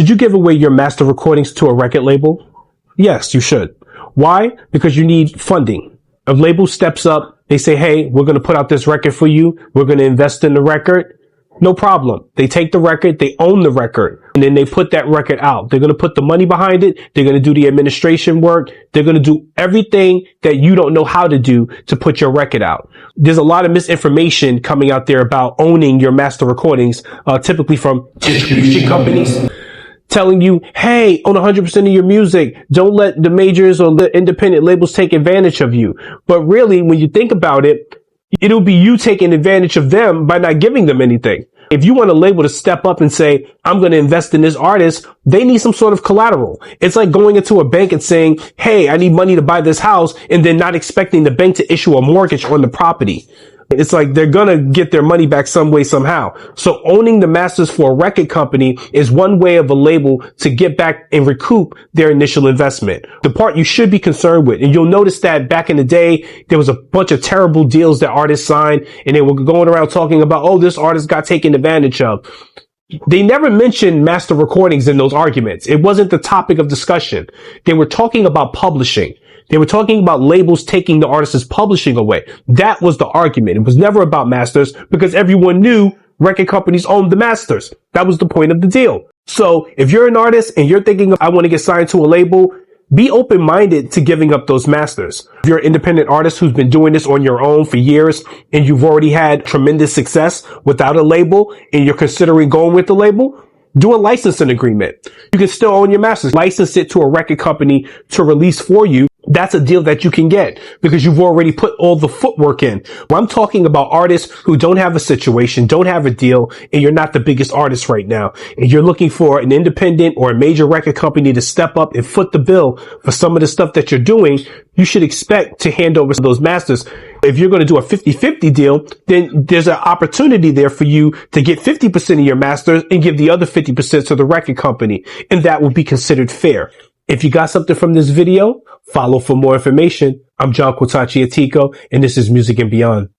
Should you give away your master recordings to a record label? Yes, you should. Why? Because you need funding. A label steps up, they say, hey, we're going to put out this record for you. We're going to invest in the record. No problem. They take the record, they own the record, and then they put that record out. They're going to put the money behind it. They're going to do the administration work. They're going to do everything that you don't know how to do to put your record out. There's a lot of misinformation coming out there about owning your master recordings, typically from distribution companies, telling you, hey, own 100% of your music. Don't let the majors or the independent labels take advantage of you. But really, when you think about it, it'll be you taking advantage of them by not giving them anything. If you want a label to step up and say, I'm going to invest in this artist, they need some sort of collateral. It's like going into a bank and saying, hey, I need money to buy this house, and then not expecting the bank to issue a mortgage on the property. It's like they're going to get their money back some way, somehow. So owning the masters for a record company is one way of a label to get back and recoup their initial investment. The part you should be concerned with, and you'll notice that back in the day, there was a bunch of terrible deals that artists signed, and they were going around talking about, oh, this artist got taken advantage of. They never mentioned master recordings in those arguments. It wasn't the topic of discussion. They were talking about publishing. They were talking about labels taking the artist's publishing away. That was the argument. It was never about masters because everyone knew record companies owned the masters. That was the point of the deal. So if you're an artist and you're thinking, I want to get signed to a label, be open-minded to giving up those masters. If you're an independent artist who's been doing this on your own for years and you've already had tremendous success without a label and you're considering going with the label, do a licensing agreement. You can still own your masters. License it to a record company to release for you. That's a deal that you can get because you've already put all the footwork in. Well, I'm talking about artists who don't have a situation, don't have a deal, and you're not the biggest artist right now. And you're looking for an independent or a major record company to step up and foot the bill for some of the stuff that you're doing. You should expect to hand over those masters. If you're going to do a 50-50 deal, then there's an opportunity there for you to get 50% of your masters and give the other 50% to the record company. And that will be considered fair. If you got something from this video, follow for more information. I'm John Quatachi Atico, and this is Music and Beyond.